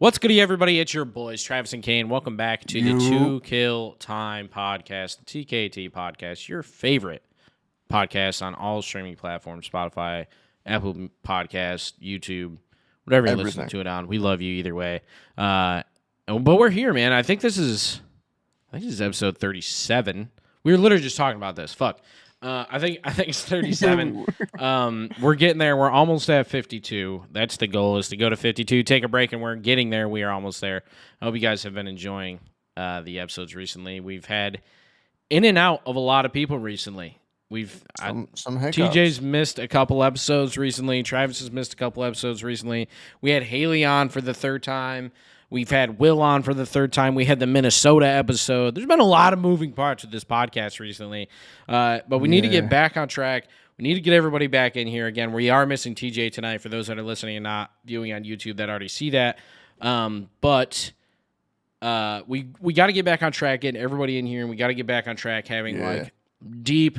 What's good, everybody? It's your boys, Travis and Kain. Welcome back to the Two Kill Time podcast, the TKT podcast, your favorite podcast on all streaming platforms, Spotify, Apple Podcasts, YouTube, whatever you're listening to it on. We love you either way. But we're here, man. I think this is episode 37. We were literally just talking about this. Fuck. I think it's 37. We're getting there. We're almost at 52. That's the goal, is to go to 52, take a break, and we're getting there. We are almost there. I hope you guys have been enjoying the episodes recently. We've had in and out of a lot of people recently. Some hiccups. TJ's missed a couple episodes recently. Travis has missed a couple episodes recently. We had Haley on for the third time. We've had Will on for the third time. We had the Minnesota episode. There's been a lot of moving parts with this podcast recently. But we need to get back on track. We need to get everybody back in here again. We are missing TJ tonight for those that are listening and not viewing on YouTube that already see that. But we got to get back on track, getting everybody in here, and we got to get back on track having like deep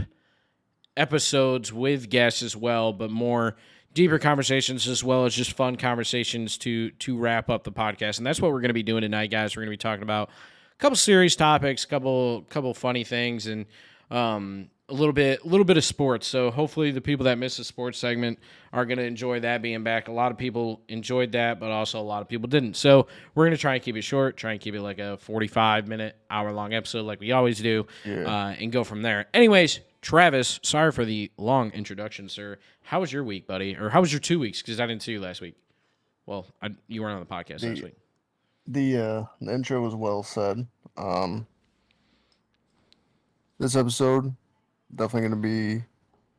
episodes with guests as well, but more deeper conversations as well as just fun conversations to wrap up the podcast. And that's what we're going to be doing tonight, guys. We're going to be talking about a couple serious topics, couple funny things, and a little bit of sports. So hopefully the people that missed the sports segment are going to enjoy that being back. A lot of people enjoyed that, but also a lot of people didn't. So we're going to try and keep it short, try and keep it like a 45-minute, hour-long episode like we always do, and go from there. Anyways, Travis, sorry for the long introduction, sir. How was your week, buddy? Or how was your 2 weeks? Because I didn't see you last week. Well, you weren't on the podcast last week. The intro was well said. This episode, definitely going to be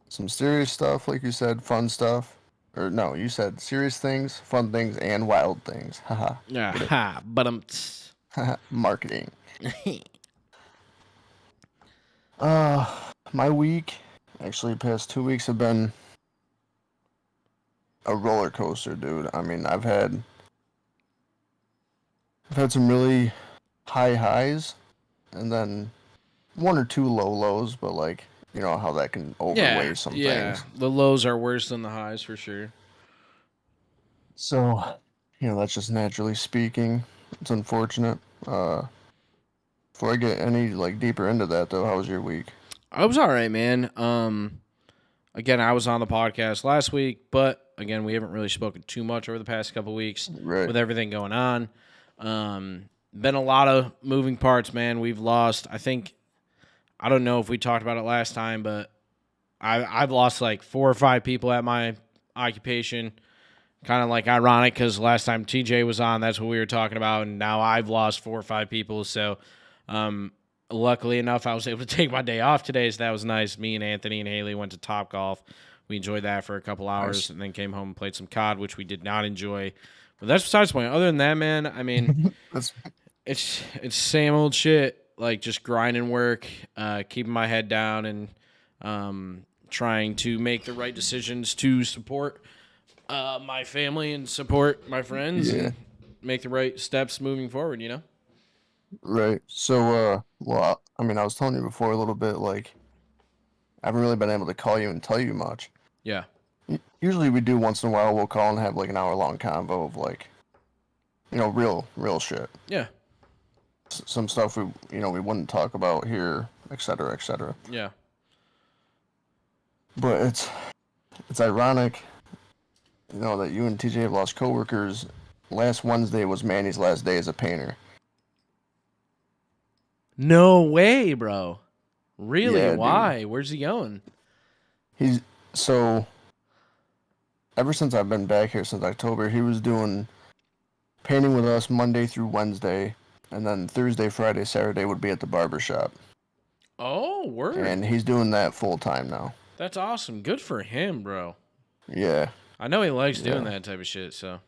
some serious stuff, like you said, fun stuff. Or no, you said serious things, fun things, and wild things. Haha. Yeah, but marketing. My week, actually, past 2 weeks have been a roller coaster, dude. I mean, I've had some really high highs, and then one or two low lows, but like, you know how that can overweigh some things. The lows are worse than the highs for sure. So, that's just naturally speaking. It's unfortunate. Before I get any deeper into that, though, how was your week? I was all right, man. Again, I was on the podcast last week, but again, we haven't really spoken too much over the past couple of weeks with everything going on. Been a lot of moving parts, man. We've lost, I don't know if we talked about it last time, but I've lost like 4 or 5 people at my occupation. Kind of like ironic because last time TJ was on, that's what we were talking about, and now I've lost 4 or 5 people. So, luckily enough, I was able to take my day off today, so that was nice. Me and Anthony and Haley went to Topgolf. We enjoyed that for a couple hours, and then came home and played some COD, which we did not enjoy. But that's besides the point. Other than that, man, I mean, it's same old shit. Like just grinding work, keeping my head down, and trying to make the right decisions to support my family and support my friends and make the right steps moving forward, Right. So, well, I mean, I was telling you before a little bit, like, I haven't really been able to call you and tell you much. Yeah. Usually we do once in a while, we'll call and have, like, an hour-long convo of, like, real shit. Yeah. Some stuff we wouldn't talk about here, et cetera, et cetera. Yeah. But it's ironic, that you and TJ have lost coworkers. Last Wednesday was Manny's last day as a painter. No way, bro. Really? Yeah, why? dude. Where's he going? So ever since I've been back here since October, he was doing painting with us Monday through Wednesday, and then Thursday, Friday, Saturday would be at the barber shop. Oh, word. And he's doing that full time now. That's awesome. Good for him, bro. Yeah. I know he likes doing that type of shit, so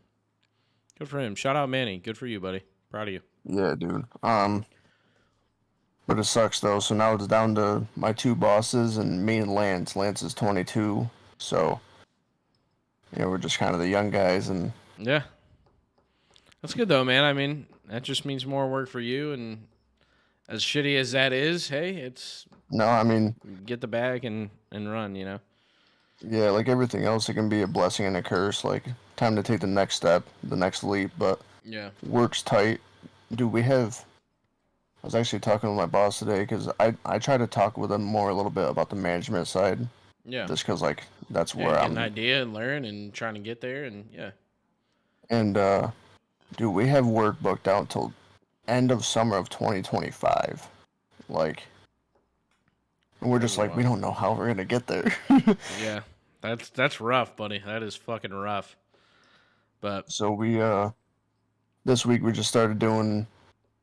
good for him. Shout out Manny. Good for you, buddy. Proud of you. Yeah, dude. But it sucks, though. So now it's down to my 2 bosses and me and Lance. Lance is 22. So, we're just kind of the young guys. And yeah. That's good, though, man. I mean, that just means more work for you. And as shitty as that is, hey, it's... No, I mean... Get the bag and run, Yeah, like everything else, it can be a blessing and a curse. Like, time to take the next step, the next leap. But Yeah. Work's tight. Do we have? I was actually talking with my boss today because I try to talk with him more a little bit about the management side, Yeah. just because like that's Yeah. where Get an I'm. idea and learn and trying to get there and yeah. And dude, we have work booked out till end of summer of 2025. Like, and we're That just is like we wild. don't know how we're gonna get there. Yeah. That's rough, buddy. That is fucking rough. But So we this week we just started doing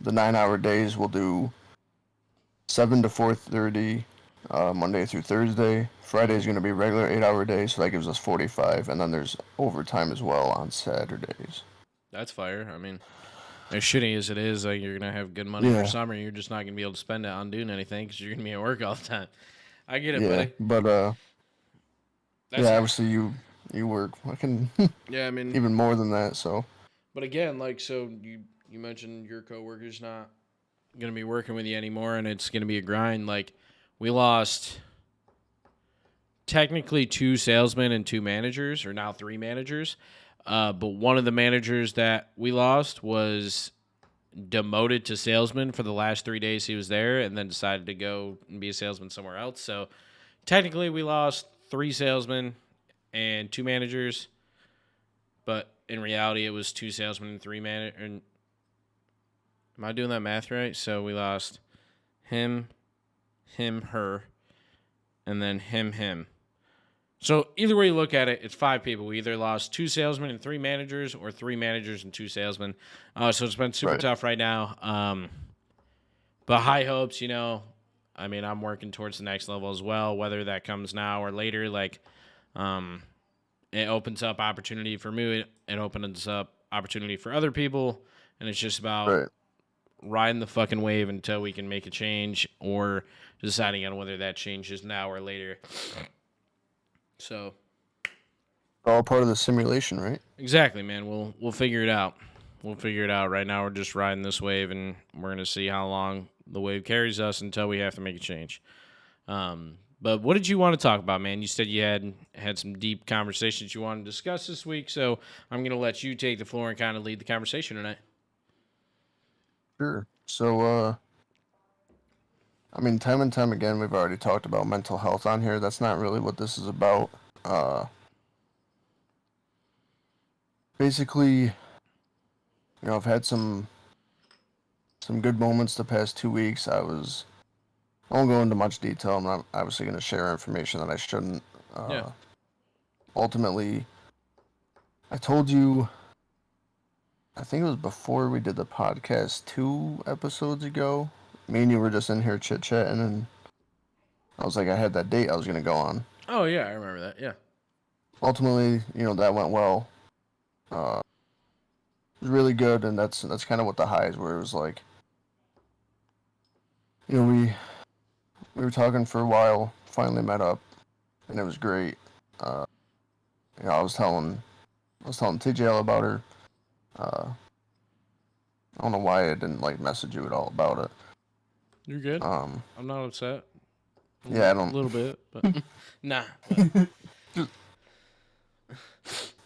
the 9-hour days. We'll do 7 to 4:30, Monday through Thursday. Friday is going to be regular 8-hour day, so that gives us 45, and then there's overtime as well on Saturdays. that's fire. I mean, as shitty as it is, like you're gonna have good money for Yeah, summer. You're just not gonna be able to spend it on doing anything because you're gonna be at work all the time. I get it, yeah, buddy. but That's yeah, obviously you work fucking yeah. I mean, even more than that, so but again, like so you mentioned your coworker's not gonna be working with you anymore, and it's gonna be a grind. Like we lost technically 2 salesmen and 2 managers, or now 3 managers. But one of the managers that we lost was demoted to salesman for the last 3 days he was there, and then decided to go and be a salesman somewhere else. So technically, we lost 3 salesmen and 2 managers, but in reality, it was 2 salesmen and 3 managers. Am I doing that math right? So we lost him, her, and then him. So either way you look at it, it's 5 people. We either lost 2 salesmen and 3 managers, or 3 managers and 2 salesmen. So it's been super right. tough right now. But high hopes, you know. I mean, I'm working towards the next level as well, whether that comes now or later. Like, it opens up opportunity for me. It opens up opportunity for other people, and it's just about Right. riding the fucking wave until we can make a change, or deciding on whether that change is now or later. So All part of the simulation, right? exactly, man. We'll figure it out. We'll figure it out. Right now, we're just riding this wave, and we're gonna see how long the wave carries us until we have to make a change. But what did you want to talk about, man? You said you had some deep conversations you wanted to discuss this week, so I'm gonna let you take the floor and kind of lead the conversation tonight. Sure. So I mean, time and time again, we've already talked about mental health on here. That's not really what this is about. Basically, I've had some good moments the past 2 weeks. I won't go into much detail. I'm not obviously going to share information that I shouldn't. Yeah. Ultimately, I told you, I think it was before we did the podcast 2 episodes ago. Me and you were just in here chit chatting, and I was like, I had that date I was going to go on. Oh yeah, I remember that. Yeah. Ultimately, that went well. It was really good, and that's kind of what the highs were. It was like, we were talking for a while, finally met up, and it was great. Uh, I was telling TJ about her. I don't know why I didn't like message you at all about it. You're good. Um, I'm not upset. yeah, I A don't. little bit, but nah.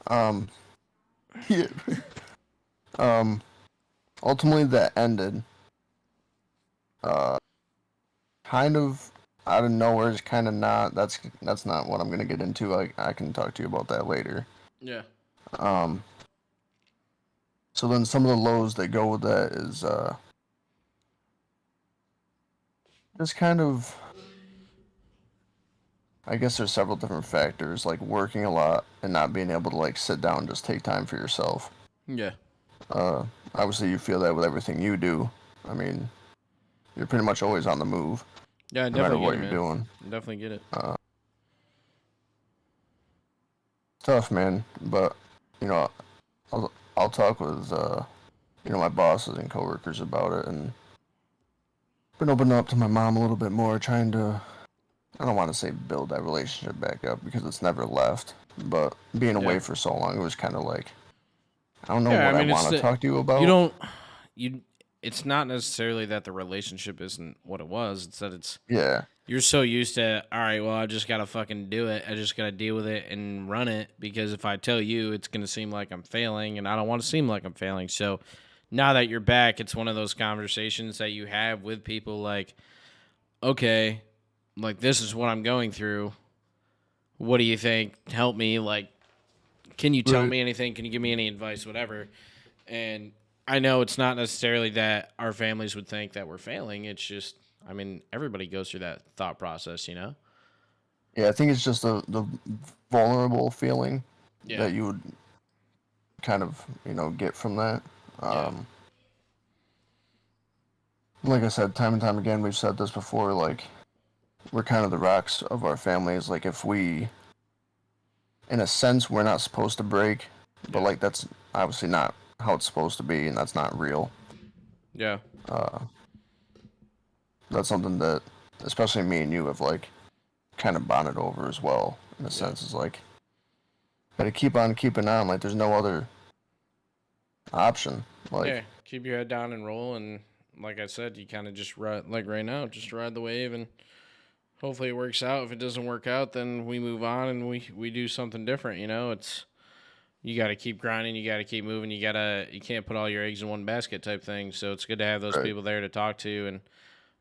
Um, yeah. Um, ultimately that ended. Uh, kind of out of nowhere. Is kind of not. That's not what I'm gonna get into. I can talk to you about that later. Yeah. Um, so then some of the lows that go with that is just kind of. I guess there's several different factors, like working a lot and not being able to like sit down and just take time for yourself. Yeah. Uh, Obviously you feel that with everything you do. I mean, you're pretty much always on the move, Yeah, I no matter definitely get what it, you're man. doing. Definitely get it. Tough, man. But you know, I'll talk with my bosses and coworkers about it, and been opening up to my mom a little bit more, trying to. I don't want to say build that relationship back up because it's never left, but being Yeah. away for so long, it was kind of like I don't know Yeah, I what I mean, want it's to the talk to you you about. don't you it's not necessarily that the relationship isn't what it was. It's that Yeah, you're so used to, all right, well, I just got to fucking do it. I just got to deal with it and run it because if I tell you, it's going to seem like I'm failing and I don't want to seem like I'm failing. So now that you're back, it's one of those conversations that you have with people like, okay, like this is what I'm going through. What do you think? Help me. Like, can you tell right. me anything? Can you give me any advice? Whatever. And I know it's not necessarily that our families would think that we're failing. It's just, I mean, everybody goes through that thought process, you know? Yeah, I think it's just the vulnerable feeling Yeah. that you would kind of get from that. Yeah. Um, like I said, time and time again, we've said this before. Like we're kind of the rocks of our families. Like if we, in a sense, we're not supposed to break, but Yeah. like that's obviously not how it's supposed to be, and that's not real. Yeah. Uh, that's something that, especially me and you, have like kind of bonded over as well. In a Yeah. sense, is like gotta keep on keeping on. Like there's no other option. Like Yeah. Keep your head down and roll. And like I said, you kind of just ride, like right now, just ride the wave and hopefully it works out. If it doesn't work out, then we move on and we do something different. You know, it's, you got to keep grinding. You got to keep moving. You can't put all your eggs in one basket type thing. So it's good to have those right, people there to talk to and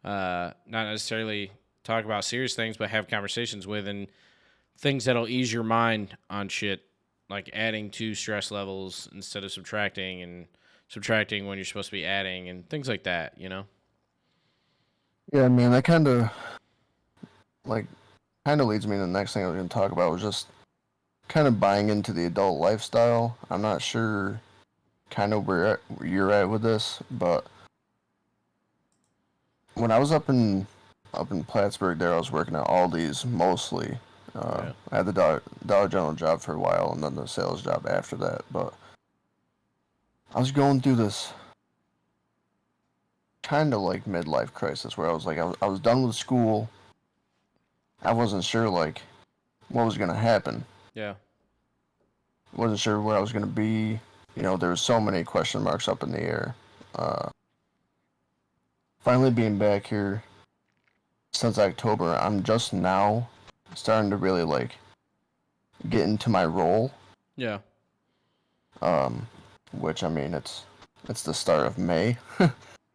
not necessarily talk about serious things, but have conversations with and things that'll ease your mind on shit, like adding to stress levels instead of subtracting and subtracting when you're supposed to be adding and things like that, you know? yeah, man. That like kind of leads me to the next thing I was gonna talk about was just kind of buying into the adult lifestyle. I'm not sure kind of where you're at with this, but when I was up in Plattsburgh, there I was working at Aldi's mostly. Yeah. I had the Dollar General job for a while, and then the sales job after that. But I was going through this kind of like midlife crisis where I was like, I was done with school. I wasn't sure like what was gonna happen. Yeah. Wasn't sure where I was gonna be. There was so many question marks up in the air. Uh, Finally being back here since October, I'm just now starting to really like get into my role. Yeah. Um, which I mean it's the start of May,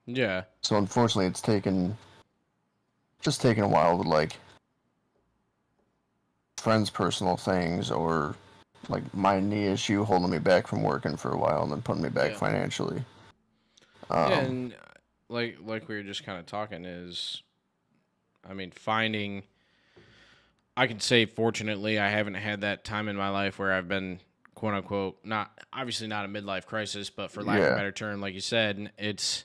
Yeah. so unfortunately it's taken a while with like friends' personal things or like my knee issue holding me back from working for a while and then putting me back Yeah. financially. Yeah. Um, And like we were just kind of talking is, I mean, finding, I could say fortunately I haven't had that time in my life where I've been quote unquote not obviously not a midlife crisis, but for lack of a yeah, better term, like you said, it's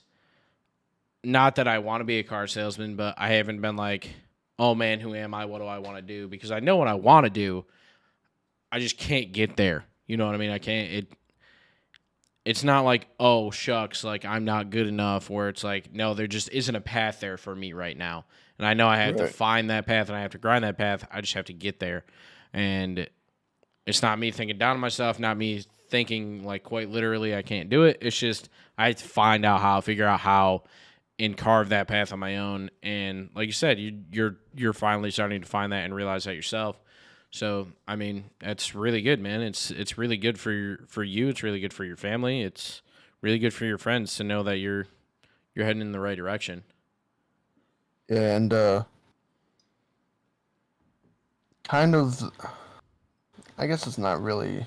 not that I want to be a car salesman, but I haven't been like, oh man, who am I? What do I want to do? Because I know what I want to do. I just can't get there. You know what I mean? I can't. It's not like, oh shucks, like I'm not good enough. Where it's like, no, there just isn't a path there for me right now, and I know I have to right. find that path and I have to grind that path. I just have to get there, and it's not me thinking down on myself, not me thinking like quite literally I can't do it. It's just I have to find out how, figure out how, and carve that path on my own. And like you said, you're finally starting to find that and realize that yourself. So I mean, that's really good, man. It's really good for you. It's really good for your family. It's really good for your friends to know that you're heading in the right direction. Yeah, and kind of, I guess it's not really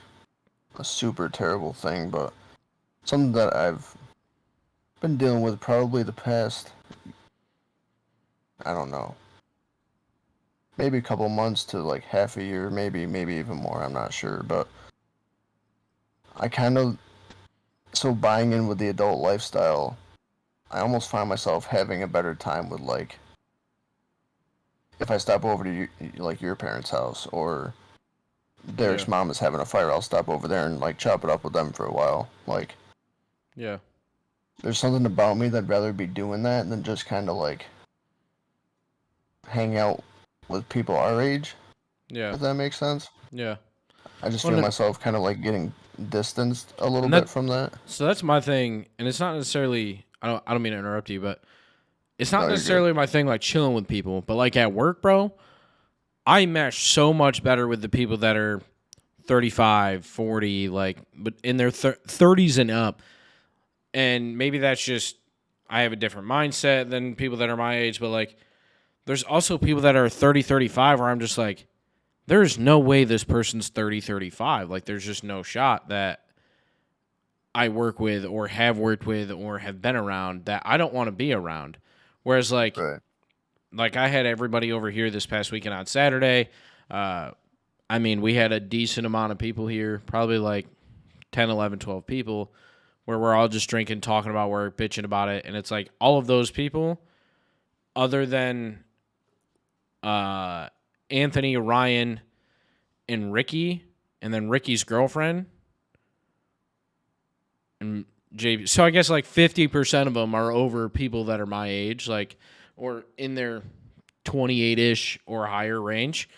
a super terrible thing, but something that I've been dealing with probably the past, I don't know, maybe a couple months to like half a year, maybe even more. I'm not sure, but I kind of so buying in with the adult lifestyle, I almost find myself having a better time with like if I stop over to like your parents' house or Yeah, Derek's mom is having a fire, I'll stop over there and like chop it up with them for a while. Like yeah, there's something about me that'd rather be doing that than just kind of like hang out with people our age, yeah, if that makes sense. yeah. I just Well, feel no, myself kind of like getting distanced a little and bit that from that. so that's my thing, and it's not necessarily I don't mean to interrupt you, but it's No, not you're necessarily my thing, like chilling with people, but like at work, bro, I mesh so much better with the people that are 35, 40, like, but in their 30s and up. And maybe that's just, I have a different mindset than people that are my age, but like, there's also people that are 30, 35 where I'm just like, there's no way this person's 30, 35. Like, there's just no shot that I work with or have worked with or have been around that I don't want to be around. Whereas, right. like I had everybody over here this past weekend on Saturday. I mean, we had a decent amount of people here, probably like 10, 11, 12 people, where we're all just drinking, talking about work, bitching about it. And it's like all of those people, other than Anthony, Ryan, and Ricky, and then Ricky's girlfriend, and JB. So I guess like 50% of them are over people that are my age, like, or in their 28-ish or higher range.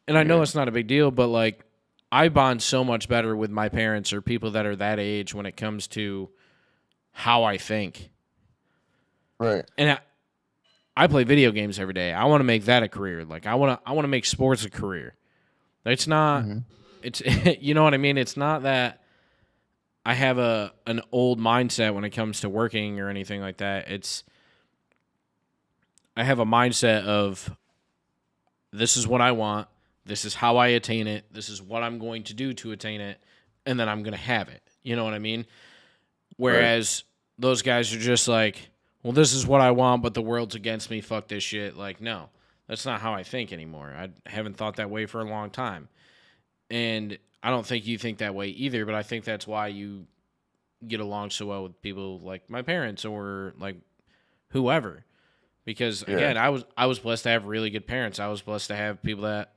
And I know it's not a big deal, but like I bond so much better with my parents or people that are that age when it comes to how I think. Right. And I play video games every day. I want to make that a career. Like I want to make sports a career. It's not it's you know what I mean? It's not that I have an old mindset when it comes to working or anything like that. It's I have a mindset of this is what I want. This is how I attain it. This is what I'm going to do to attain it. And then I'm going to have it. You know what I mean? Whereas those guys are just like, well, this is what I want, but the world's against me. Fuck this shit. Like, no, that's not how I think anymore. I haven't thought that way for a long time. And I don't think you think that way either, but I think that's why you get along so well with people like my parents or like whoever. Because again, I was blessed to have really good parents. I was blessed to have people that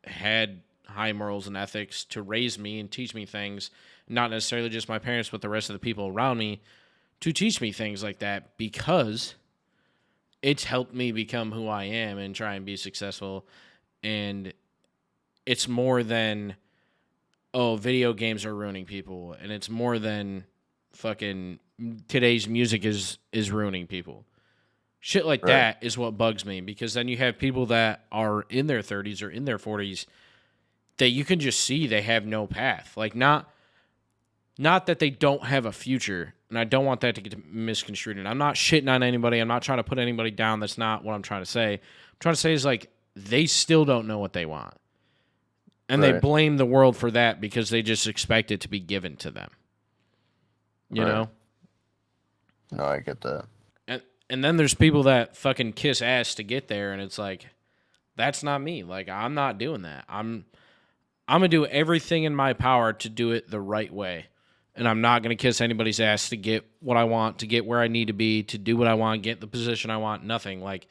had high morals and ethics to raise me and teach me things, not necessarily just my parents, but the rest of the people around me to teach me things like that because it's helped me become who I am and try and be successful. And it's more than, oh, video games are ruining people. And it's more than fucking today's music is ruining people. Shit like that is what bugs me because then you have people that are in their 30s or in their 40s that you can just see they have no path. Like not that they don't have a future, and I don't want that to get misconstrued. And I'm not shitting on anybody. I'm not trying to put anybody down. That's not what I'm trying to say. I'm trying to say is like they still don't know what they want. And they blame the world for that because they just expect it to be given to them. You know? No, I get that. And then there's people that fucking kiss ass to get there, and it's like, that's not me. Like, I'm not doing that. I'm gonna do everything in my power to do it the right way. And I'm not gonna kiss anybody's ass to get what I want, to get where I need to be, to do what I want, get the position I want, nothing. Like,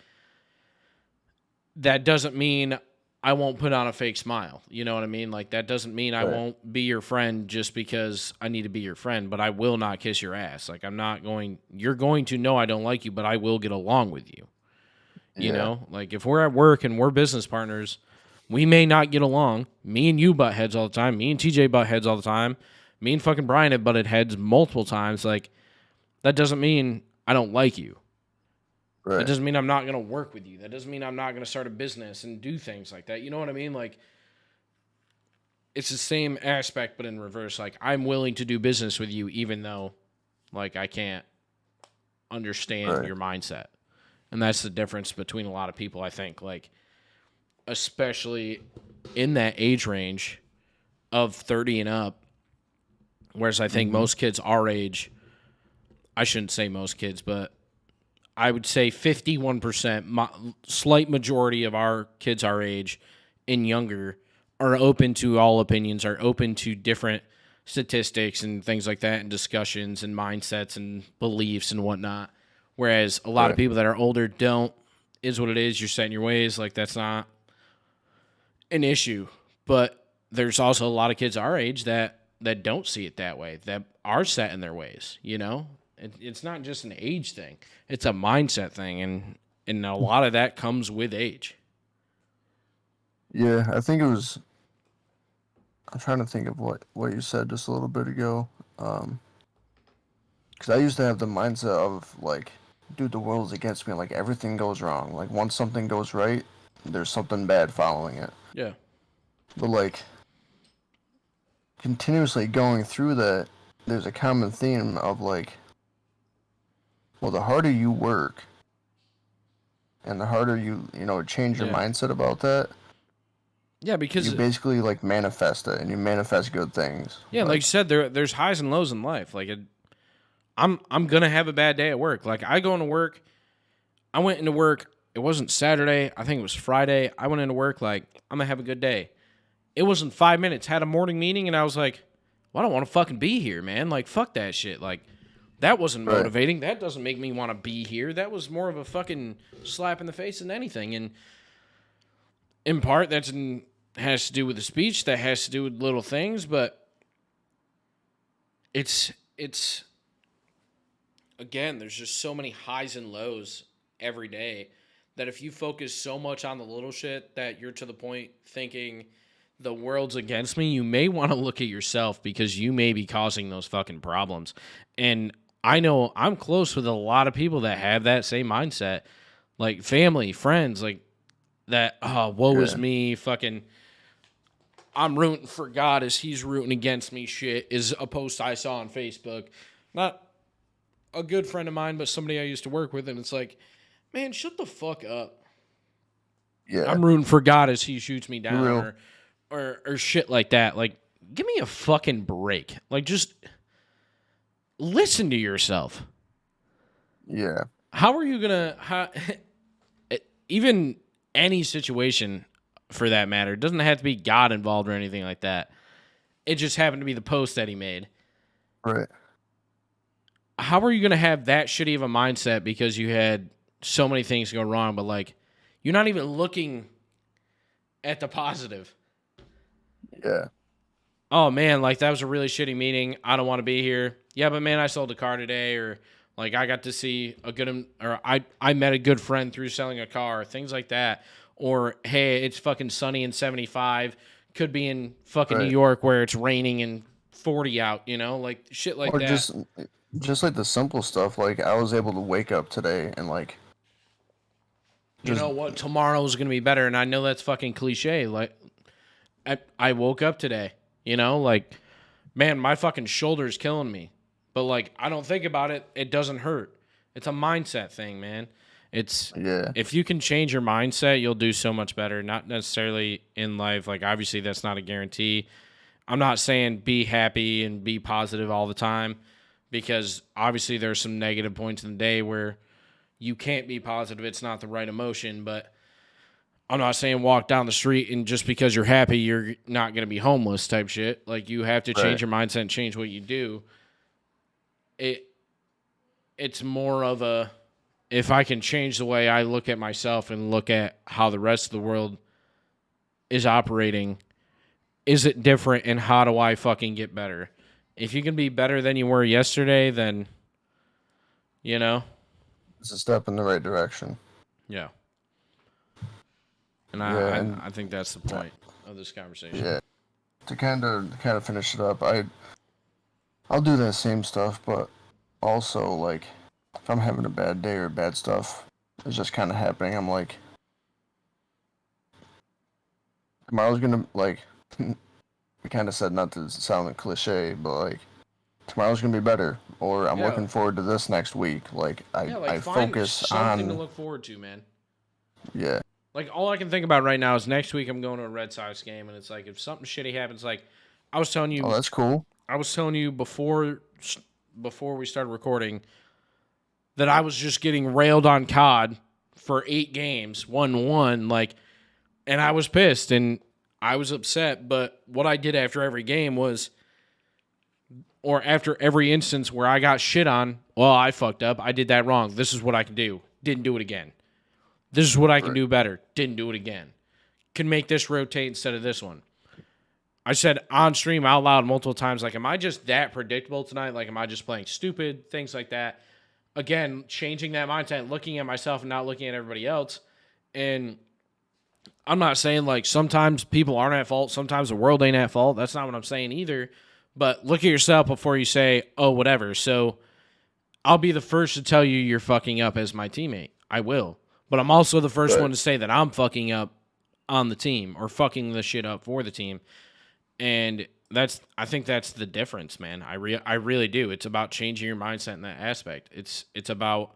that doesn't mean I won't put on a fake smile. You know what I mean? Like, that doesn't mean I won't be your friend just because I need to be your friend, but I will not kiss your ass. Like, you're going to know I don't like you, but I will get along with you. You know? Like, if we're at work and we're business partners, we may not get along. Me and you butt heads all the time. Me and TJ butt heads all the time. Me and fucking Brian have butted heads multiple times. Like, that doesn't mean I don't like you. That doesn't mean I'm not going to work with you. That doesn't mean I'm not going to start a business and do things like that. You know what I mean? Like, it's the same aspect, but in reverse. Like, I'm willing to do business with you even though, like, I can't understand your mindset. And that's the difference between a lot of people, I think. Like, especially in that age range of 30 and up, whereas I think most kids our age, I shouldn't say most kids, but I would say 51%, slight majority of our kids our age and younger are open to all opinions, are open to different statistics and things like that and discussions and mindsets and beliefs and whatnot. Whereas a lot of people that are older don't, is what it is. You're set in your ways. Like, that's not an issue. But there's also a lot of kids our age that don't see it that way, that are set in their ways, you know? It's not just an age thing. It's a mindset thing, and a lot of that comes with age. Yeah, I think it was... I'm trying to think of what you said just a little bit ago. Because I used to have the mindset of, like, dude, the world's against me. Like, everything goes wrong. Like, once something goes right, there's something bad following it. Yeah. But, like, continuously going through that, there's a common theme of, like, well, the harder you work, and the harder you change your mindset about that, yeah, because you basically, like, manifest it, and you manifest good things. Yeah, like you said, there's highs and lows in life. Like, I'm gonna have a bad day at work. Like, I go into work. I went into work. It wasn't Saturday. I think it was Friday. I went into work like, I'm gonna have a good day. It wasn't 5 minutes. Had a morning meeting, and I was like, well, I don't want to fucking be here, man. Like, fuck that shit. Like, that wasn't motivating. That doesn't make me want to be here. That was more of a fucking slap in the face than anything. And in part, has to do with the speech. That has to do with little things, but it's again, there's just so many highs and lows every day that if you focus so much on the little shit that you're to the point thinking the world's against me, you may want to look at yourself because you may be causing those fucking problems. And I know I'm close with a lot of people that have that same mindset, like family, friends, like that, oh, woe is me, fucking, I'm rooting for God as he's rooting against me shit is a post I saw on Facebook. Not a good friend of mine, but somebody I used to work with, and it's like, man, shut the fuck up. Yeah. I'm rooting for God as he shoots me down or shit like that. Like, give me a fucking break. Like, just listen to yourself. Yeah. How are you gonna even any situation for that matter, it doesn't have to be God involved or anything like that. It just happened to be the post that he made. Right. How are you going to have that shitty of a mindset because you had so many things go wrong, but, like, you're not even looking at the positive? Yeah. Oh, man, like, that was a really shitty meeting. I don't want to be here. Yeah, but, man, I sold a car today, or, like, I got to see I met a good friend through selling a car, things like that. Or, hey, it's fucking sunny and 75. Could be in fucking New York where it's raining and 40 out, like shit like that. Or just like the simple stuff. Like, I was able to wake up today and, like, you know what? Tomorrow's going to be better. And I know that's fucking cliche. Like, I woke up today, like, man, my fucking shoulder's killing me. But, like, I don't think about it. It doesn't hurt. It's a mindset thing, man. If you can change your mindset, you'll do so much better. Not necessarily in life. Like, obviously, that's not a guarantee. I'm not saying be happy and be positive all the time because obviously there's some negative points in the day where you can't be positive. It's not the right emotion. But I'm not saying walk down the street and just because you're happy, you're not going to be homeless type shit. Like, you have to change your mindset and change what you do. It's more of a, if I can change the way I look at myself and look at how the rest of the world is operating, is it different and how do I fucking get better? If you can be better than you were yesterday, then, it's a step in the right direction. Yeah. And I think that's the point of this conversation. Yeah. To kind of finish it up, I'll do that same stuff, but also, like, if I'm having a bad day or bad stuff is just kind of happening, I'm like, tomorrow's gonna, like, we kind of said not to sound like cliche, but, like, tomorrow's gonna be better, or I'm looking forward to this next week. Like, I focus on something to look forward to, man. Yeah. Like, all I can think about right now is next week I'm going to a Red Sox game, and it's like, if something shitty happens, like, I was telling you. Oh, that's cool. I was telling you before we started recording that I was just getting railed on COD for 8 games, 1-1, like, and I was pissed and I was upset. But what I did after every game was, or after every instance where I got shit on, well, I fucked up. I did that wrong. This is what I can do. Didn't do it again. This is what I can do better. Didn't do it again. Can make this rotate instead of this one. I said on stream out loud multiple times, like, am I just that predictable tonight? Like, am I just playing stupid? Things like that. Again, changing that mindset, looking at myself and not looking at everybody else. And I'm not saying, like, sometimes people aren't at fault. Sometimes the world ain't at fault. That's not what I'm saying either. But look at yourself before you say, oh, whatever. So I'll be the first to tell you you're fucking up as my teammate. I will. But I'm also the first one to say that I'm fucking up on the team or fucking the shit up for the team. And I think that's the difference, man. I really do. It's about changing your mindset in that aspect. It's about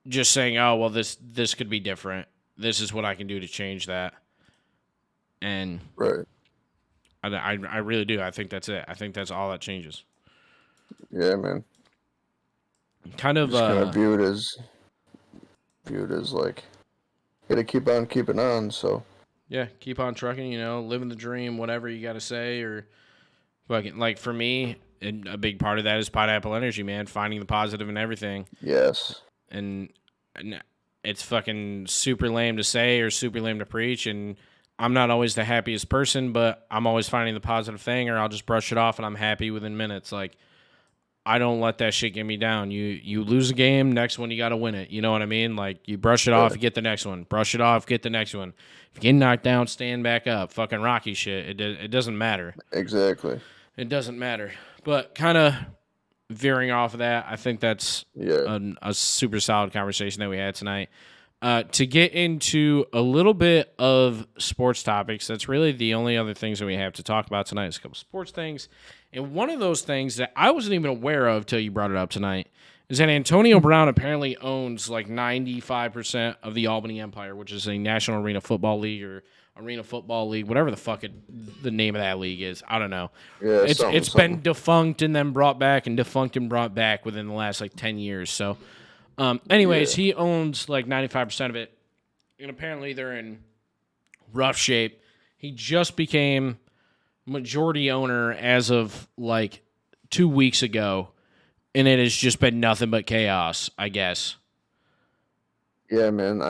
just saying, oh, well, this could be different. This is what I can do to change that. And Right. I really do. I think that's it. I think that's all that changes. Yeah, man. Kind of just kind of view it as like, gotta keep on keeping on. So yeah, keep on trucking. Living the dream. Whatever you got to say, or fucking like for me, and a big part of that is pineapple energy, man. Finding the positive in everything. Yes. And it's fucking super lame to say or super lame to preach, and I'm not always the happiest person, but I'm always finding the positive thing, or I'll just brush it off and I'm happy within minutes. Like, I don't let that shit get me down. You lose a game, next one you got to win it. You know what I mean? Like, you brush it off, you get the next one. Brush it off, get the next one. If you get knocked down, stand back up. Fucking Rocky shit. It doesn't matter. Exactly. It doesn't matter. But kind of veering off of that, I think that's a super solid conversation that we had tonight. To get into a little bit of sports topics, that's really the only other things that we have to talk about tonight is a couple sports things. And one of those things that I wasn't even aware of till you brought it up tonight is that Antonio Brown apparently owns like 95% of the Albany Empire, which is a National Arena Football League or Arena Football League, whatever the fuck the name of that league is. I don't know. Yeah, it's been defunct and then brought back and defunct and brought back within the last like 10 years. So anyways, he owns like 95% of it, and apparently they're in rough shape. He just became majority owner as of like 2 weeks ago, and it has just been nothing but chaos, I guess. Yeah, man.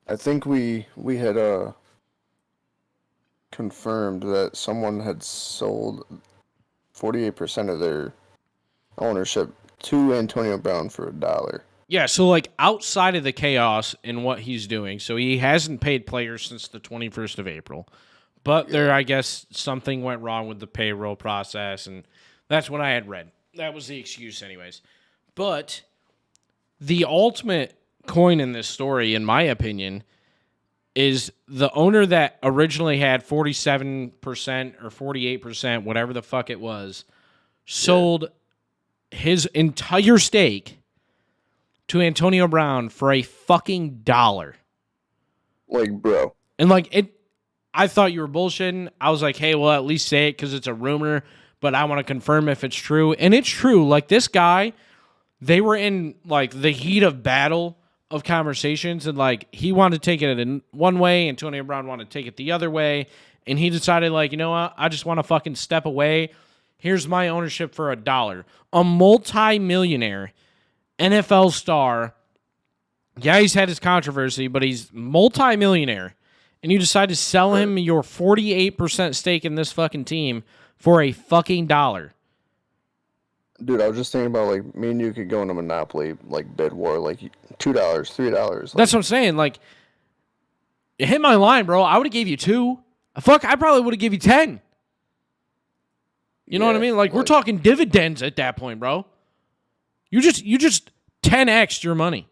I think we had confirmed that someone had sold 48% of their ownership to Antonio Brown for $1. Yeah, so like outside of the chaos in what he's doing, so he hasn't paid players since the 21st of April. But there, I guess, something went wrong with the payroll process, and that's what I had read. That was the excuse anyways. But the ultimate coin in this story, in my opinion, is the owner that originally had 47% or 48%, whatever the fuck it was, sold his entire stake to Antonio Brown for a fucking $1. Like, bro. And like I thought you were bullshitting. I was like, hey, well, at least say it because it's a rumor, but I want to confirm if it's true. And it's true. Like, this guy, they were in like the heat of battle of conversations, and like he wanted to take it in one way, Antonio Brown wanted to take it the other way, and he decided, like, you know what? I just want to fucking step away. Here's my ownership for $1. A multi-millionaire NFL star. Yeah, he's had his controversy, but he's multi-millionaire. And you decide to sell him your 48% stake in this fucking team for a fucking $1. Dude, I was just thinking about, like, me and you could go in a Monopoly, like, bid war, like, $2, $3. Like, that's what I'm saying. Like, you hit my line, bro. I would have gave you 2. Fuck, I probably would have give you 10. You know what I mean? Like, we're talking dividends at that point, bro. You just 10x'd your money.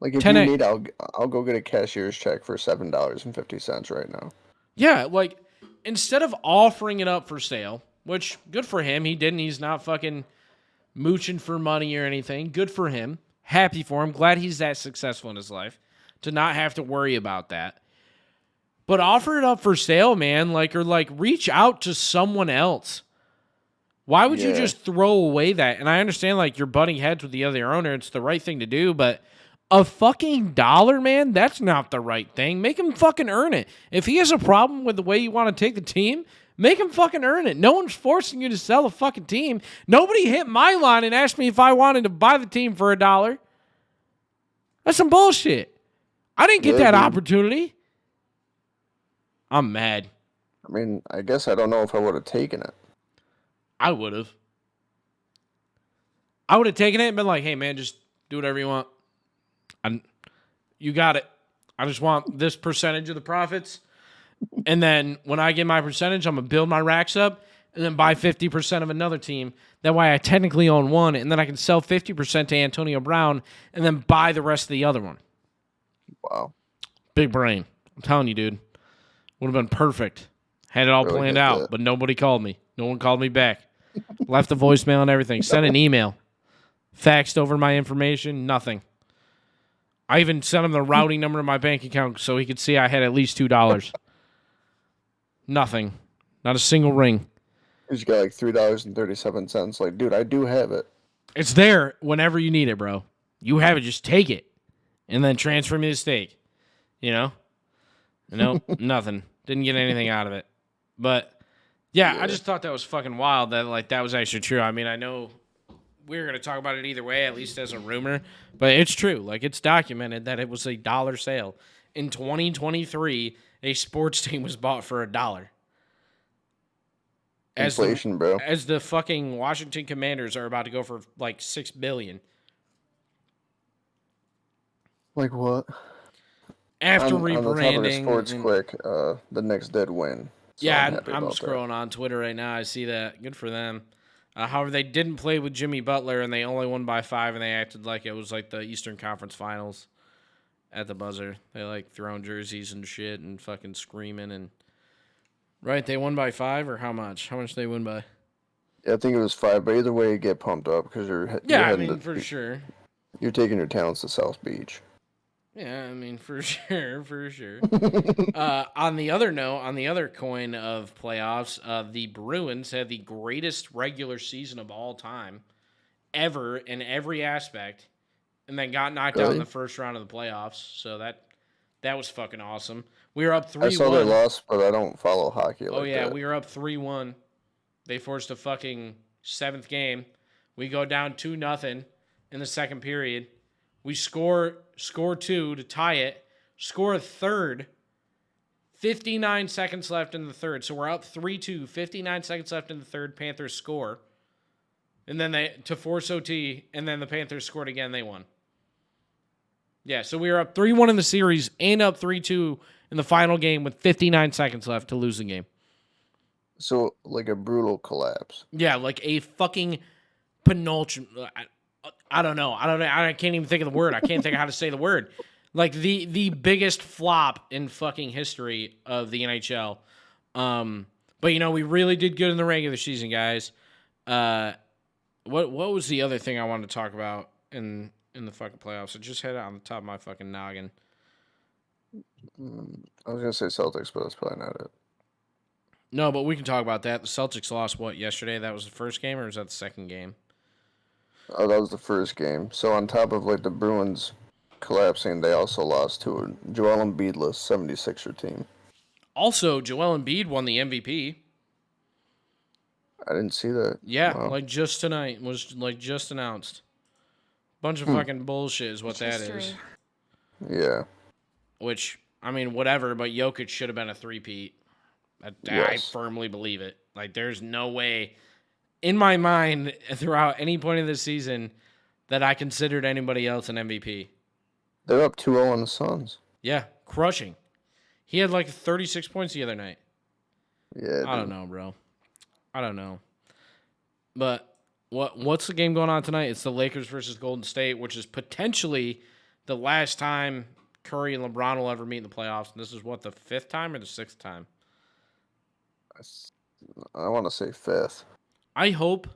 Like, if you need, I'll go get a cashier's check for $7.50 right now. Yeah, like, instead of offering it up for sale, which, good for him, he didn't. He's not fucking mooching for money or anything. Good for him. Happy for him. Glad he's that successful in his life to not have to worry about that. But offer it up for sale, man. Like, or like reach out to someone else. Why would you just throw away that? And I understand, like, you're butting heads with the other owner. It's the right thing to do, but a fucking $1, man, that's not the right thing. Make him fucking earn it. If he has a problem with the way you want to take the team, make him fucking earn it. No one's forcing you to sell a fucking team. Nobody hit my line and asked me if I wanted to buy the team for $1. That's some bullshit. I didn't get that opportunity. I'm mad. I mean, I guess I don't know if I would have taken it. I would have. I would have taken it and been like, hey, man, just do whatever you want. You got it. I just want this percentage of the profits. And then when I get my percentage, I'm going to build my racks up. and then buy 50% of another team. That way I technically own one, and then I can sell 50% to Antonio Brown and then buy the rest of the other one. Wow. Big brain. I'm telling you, dude. Would have been perfect. Had it all Really planned get out, that. but nobody called me. No one called me back. Left a voicemail and everything. Sent an email. Faxed over my information. Nothing. I even sent him the routing number of my bank account so he could see I had at least $2. Nothing. Not a single ring. He's got like $3.37. Like, dude, I do have it. It's there whenever you need it, bro. You have it, just take it. And then transfer me the stake. You know? Nope, nothing. Didn't get anything out of it. But, yeah, I just thought that was fucking wild that, like, that was actually true. I mean, I know we were going to talk about it either way, at least as a rumor. But it's true. Like, it's documented that it was a dollar sale. In 2023, a sports team was bought for $1. Inflation, bro. As the fucking Washington Commanders are about to go for like $6 billion. Like what? After on rebranding. the topic of sports, quick, the Knicks did win. So yeah, I'm scrolling on Twitter right now. I see that. Good for them. However, they didn't play with Jimmy Butler, and they only won by 5, and they acted like it was like the Eastern Conference Finals at the buzzer. They like throwing jerseys and shit and fucking screaming and. Right, they won by 5 or how much? How much they win by? Yeah, I think it was 5, but either way, you get pumped up because For sure. You're taking your talents to South Beach. Yeah, I mean, for sure. On the other note, on the other coin of playoffs, the Bruins had the greatest regular season of all time, ever in every aspect, and then got knocked out in the first round of the playoffs. So that was fucking awesome. We were up 3-1. I saw they lost, but I don't follow hockey like that. Oh, yeah, we were up 3-1. They forced a fucking 7th game. We go down 2-0 in the second period. We score 2 to tie it, score a third, 59 seconds left in the third. So we're up 3-2, 59 seconds left in the third. Panthers score. And then to force OT, and then the Panthers scored again. They won. Yeah, so we were up 3-1 in the series and up 3-2 in the final game with 59 seconds left to lose the game. So, like a brutal collapse. Yeah, like a fucking penultimate. I don't know. I can't even think of the word. I can't think of how to say the word. Like the biggest flop in fucking history of the NHL. But we really did good in the regular season, guys. What was the other thing I wanted to talk about in the fucking playoffs? I just had it on the top of my fucking noggin. I was gonna say Celtics, but that's probably not it. No, but we can talk about that. The Celtics lost yesterday? That was the first game, or was that the second game? Oh, that was the first game. So on top of like the Bruins collapsing, they also lost to a Joel Embiidless 76er team. Also, Joel Embiid won the MVP. I didn't see that. Yeah, wow. like just tonight was like just announced. Bunch of fucking bullshit is what that is. Yeah. Which, I mean, whatever, but Jokic should have been a three-peat. I firmly believe it. Like, there's no way, in my mind, throughout any point of the season, that I considered anybody else an MVP. They're up 2-0 on the Suns. Yeah, crushing. He had like 36 points the other night. Yeah. I don't know, bro. I don't know. But what's the game going on tonight? It's the Lakers versus Golden State, which is potentially the last time Curry and LeBron will ever meet in the playoffs. And this is what, the 5th time or the 6th time? I want to say 5th. I hope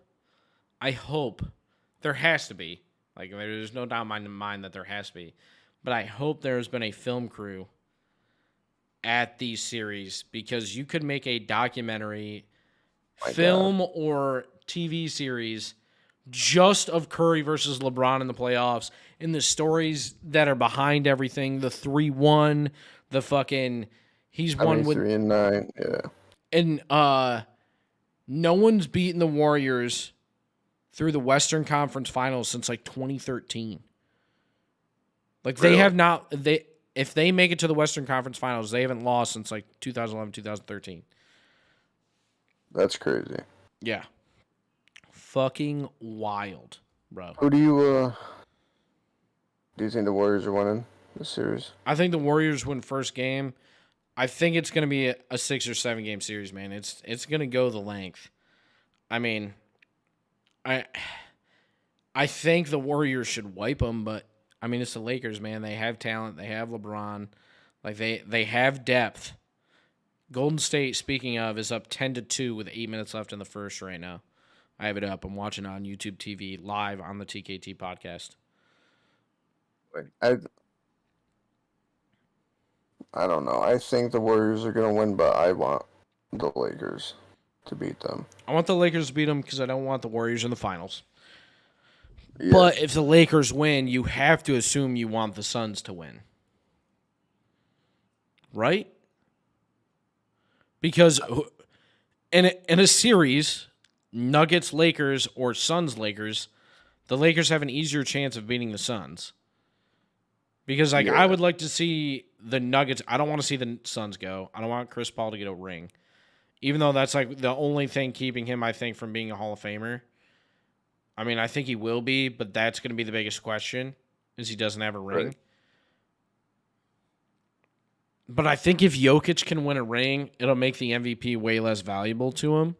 there has to be. Like, there's no doubt in my mind that there has to be. But I hope there's been a film crew at these series, because you could make a documentary, film or TV series just of Curry versus LeBron in the playoffs, and the stories that are behind everything. The 3-1, the fucking he's won with 3-9, yeah. And no one's beaten the Warriors through the Western Conference Finals since like 2013. Like they have not if they make it to the Western Conference Finals, they haven't lost since like 2011, 2013. That's crazy. Yeah. Fucking wild, bro. Who do you think the Warriors are winning this series? I think the Warriors win first game. I think it's going to be a 6 or 7 game series, man. It's going to go the length. I mean, I I think the Warriors should wipe them, but I mean, it's the Lakers, man. They have talent. They have LeBron. Like they have depth. Golden State, speaking of, is up 10-2 with 8 minutes left in the first right now. I have it up. I'm watching it on YouTube TV live on the TKT podcast. I don't know. I think the Warriors are going to win, but I want the Lakers to beat them. I want the Lakers to beat them because I don't want the Warriors in the finals. Yeah. But if the Lakers win, you have to assume you want the Suns to win. Right? Because in a series, Nuggets, Lakers, or Suns, Lakers, the Lakers have an easier chance of beating the Suns. Because I would like to see the Nuggets. I don't want to see the Suns go. I don't want Chris Paul to get a ring. Even though that's like the only thing keeping him, I think, from being a Hall of Famer. I mean, I think he will be, but that's going to be the biggest question, is he doesn't have a ring. Right. But I think if Jokic can win a ring, it'll make the MVP way less valuable to him.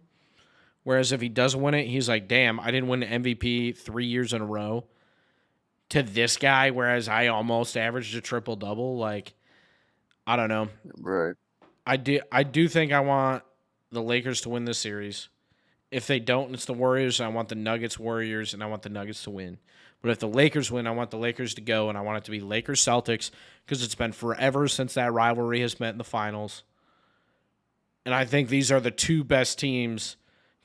Whereas if he doesn't win it, he's like, damn, I didn't win an MVP 3 years in a row to this guy, whereas I almost averaged a triple-double. Like, I don't know. Right. I do think I want the Lakers to win this series. If they don't, it's the Warriors. I want the Nuggets, Warriors, and I want the Nuggets to win. But if the Lakers win, I want the Lakers to go, and I want it to be Lakers-Celtics because it's been forever since that rivalry has met in the finals. And I think these are the two best teams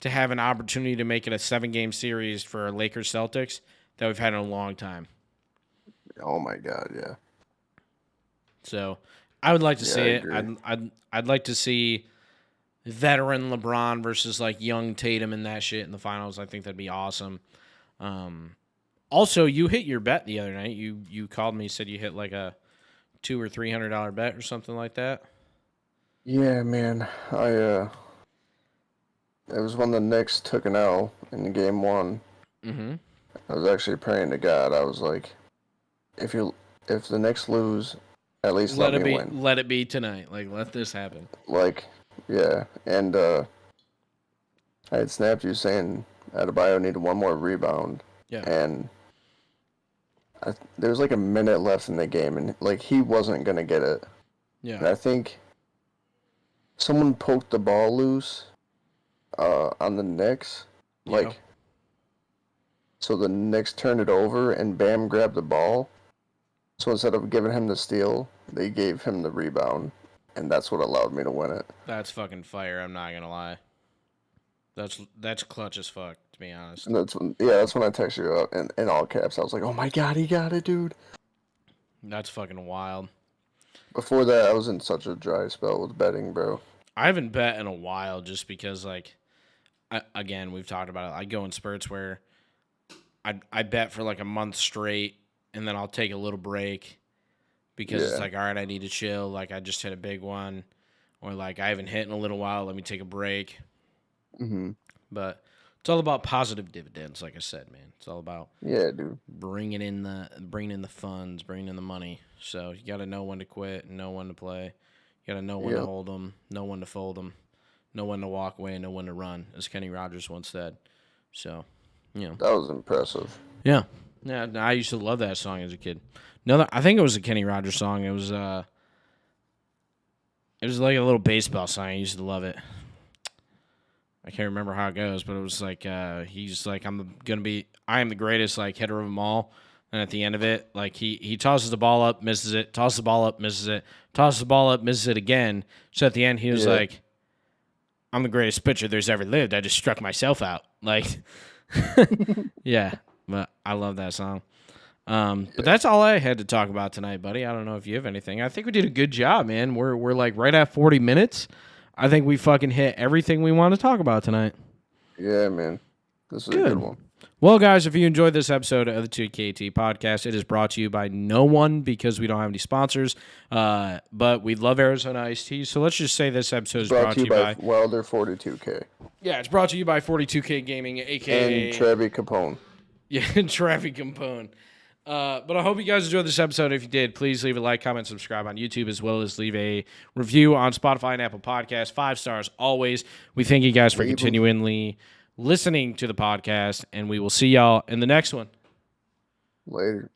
to have an opportunity to make it a 7-game series for Lakers-Celtics that we've had in a long time. Oh, my God, yeah. So I would like to see it. Agree. I'd like to see veteran LeBron versus like young Tatum and that shit in the finals. I think that'd be awesome. Also, you hit your bet the other night. You called me, said you hit like a $200 or $300 bet or something like that. Yeah, man. It was when the Knicks took an L in game 1. Mm-hmm. I was actually praying to God. I was like, if the Knicks lose, at least let me win. Let it be tonight. Like, let this happen. Like, yeah. And I had snapped you saying Adebayo needed one more rebound. Yeah. And there was like a minute left in the game, and like he wasn't gonna get it. Yeah. And I think someone poked the ball loose on the Knicks. Like, so the Knicks turned it over, and Bam grabbed the ball. So instead of giving him the steal, they gave him the rebound, and that's what allowed me to win it. That's fucking fire. I'm not gonna lie. That's clutch as fuck, to be honest. And that's when I texted you out in all caps. I was like, oh my God, he got it, dude. That's fucking wild. Before that, I was in such a dry spell with betting, bro. I haven't bet in a while just because, like, again, we've talked about it. I go in spurts where I bet for like a month straight, and then I'll take a little break because it's like, all right, I need to chill. Like, I just hit a big one, or like I haven't hit in a little while. Let me take a break. Mm-hmm. But it's all about positive dividends, like I said, man. It's all about dude, bringing in the funds, bringing in the money. So you got to know when to quit and know when to play. You got to know when to hold them, know when to fold them, know when to walk away, and know when to run, as Kenny Rogers once said. So, you know. That was impressive. Yeah. Yeah, I used to love that song as a kid. I think it was a Kenny Rogers song. It was like a little baseball song. I used to love it. I can't remember how it goes, but it was like he's like, I am the greatest like hitter of them all. And at the end of it, like he tosses the ball up, misses it, tosses the ball up, misses it, tosses the ball up, misses it again. So at the end, he was like, I'm the greatest pitcher there's ever lived. I just struck myself out. Like, yeah, but I love that song. But that's all I had to talk about tonight, buddy. I don't know if you have anything. I think we did a good job, man. We're like right at 40 minutes. I think we fucking hit everything we want to talk about tonight. Yeah, man. This is a good one. Well, guys, if you enjoyed this episode of the 2KT podcast, it is brought to you by no one because we don't have any sponsors. But we love Arizona Iced Tea. So let's just say this episode is brought to you by Wilder 42K. Yeah, it's brought to you by 42K Gaming, a.k.a. And Trevi Capone. Yeah, Trevi Capone. But I hope you guys enjoyed this episode. If you did, please leave a like, comment, subscribe on YouTube, as well as leave a review on Spotify and Apple Podcasts. 5 stars always. We thank you guys for continually listening to the podcast, and we will see y'all in the next one. Later.